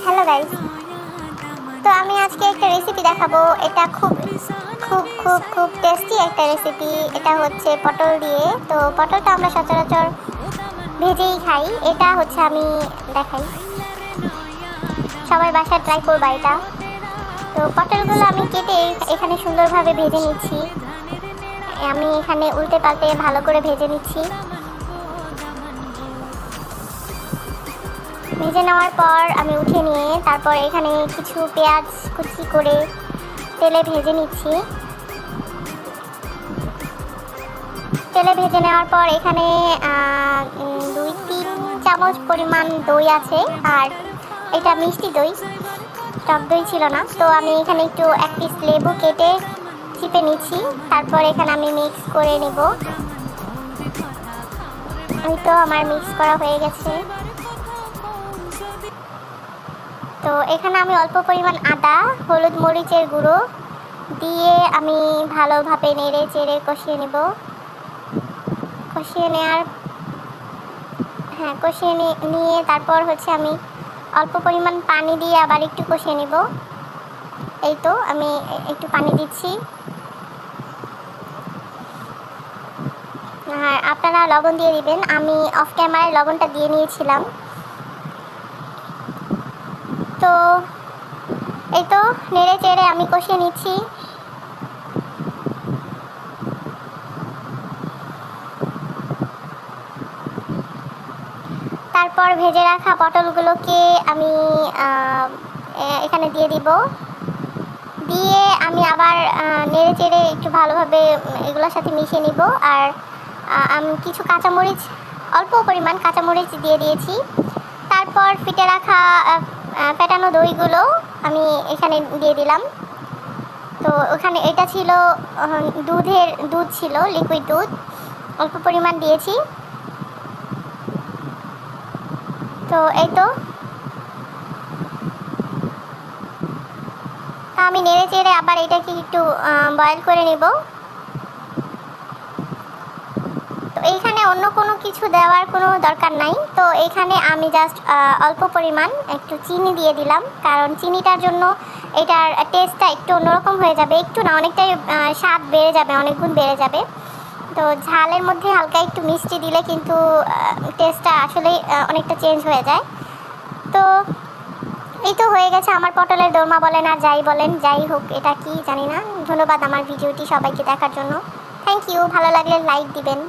Hello guys, তো আমি আজকে একটা রেসিপি দেখাবো। এটা খুব খুব খুব খুব টেস্টি একটা রেসিপি। এটা হচ্ছে পটল দিয়ে। তো পটলটা আমরা সচরাচর ভেজেই খাই। এটা হচ্ছে আমি দেখাই, সবাই বাসায় ট্রাই করবা এটা। তো পটলগুলো আমি কেটে এখানে সুন্দরভাবে ভেজে নিচ্ছি। আমি এখানে উল্টে পাল্টে ভালো করে ভেজে নিচ্ছি। ভেজে নেওয়ার পর আমি উঠে নিয়ে তারপর এখানে কিছু পেঁয়াজ কুচি করে তেলে ভেজে নিচ্ছি। তেলে ভেজে নেওয়ার পর এখানে 2-3 চামচ পরিমাণ দই আছে, আর এটা মিষ্টি দই, টক দই ছিল না। তো আমি এখানে একটু 1 পিস লেবু কেটে চিপে নিচ্ছি। তারপর এখানে আমি মিক্স করে নেব। এই তো আমার মিক্স করা হয়ে গেছে। তো এখানে আমি অল্প পরিমাণ আদা, হলুদ, মরিচের গুঁড়ো দিয়ে আমি ভালোভাবে নেড়ে চেড়ে কষিয়ে নেব। কষিয়ে নিয়ে তারপর হচ্ছে আমি অল্প পরিমাণ পানি দিয়ে আবার একটু কষিয়ে নেব। এই তো আমি একটু পানি দিচ্ছি। আর আপনারা লবণ দিয়ে দিবেন। আমি অফ ক্যামেরায় লবণটা দিয়ে নিয়েছিলাম। তো এই তো নেড়ে চেড়ে আমি কষিয়ে নিচ্ছি। তারপর ভেজে রাখা পটলগুলোকে আমি এখানে দিয়ে দিব। দিয়ে আমি আবার নেড়ে চেড়ে একটু ভালোভাবে এগুলোর সাথে মিশিয়ে নিব। আর আমি কিছু কাঁচামরিচ, অল্প পরিমাণ কাঁচামরিচ দিয়ে দিয়েছি। তারপর ফেটানো দইগুলো আমি এখানে দিয়ে দিলাম। তো ওখানে এটা ছিল দুধ ছিল, লিকুইড দুধ, অল্প পরিমাণ দিয়েছি। তো এই তো আমি নেড়ে চেড়ে আবার এটাকে একটু বয়েল করে নেব। তো এইখানে অন্য কোনো কিছু দেওয়ার কোনো দরকার নাই। তো এখানে আমি জাস্ট অল্প পরিমাণ একটু চিনি দিয়ে দিলাম, কারণ চিনিটার জন্য এটার টেস্টটা একটু অন্যরকম হয়ে যাবে। একটু না, অনেকটাই স্বাদ বেড়ে যাবে, অনেক গুণ বেড়ে যাবে। তো ঝালের মধ্যে হালকা একটু মিষ্টি দিলে কিন্তু টেস্টটা আসলে অনেকটা চেঞ্জ হয়ে যায়। তো এই তো হয়ে গেছে আমার পটলের দোরমা বলেন আর যাই বলেন, যাই হোক, এটা কি জানি না। ধন্যবাদ আমার ভিডিওটি সবাইকে দেখার জন্য। Thank you. ভালো লাগলে লাইক দিবেন।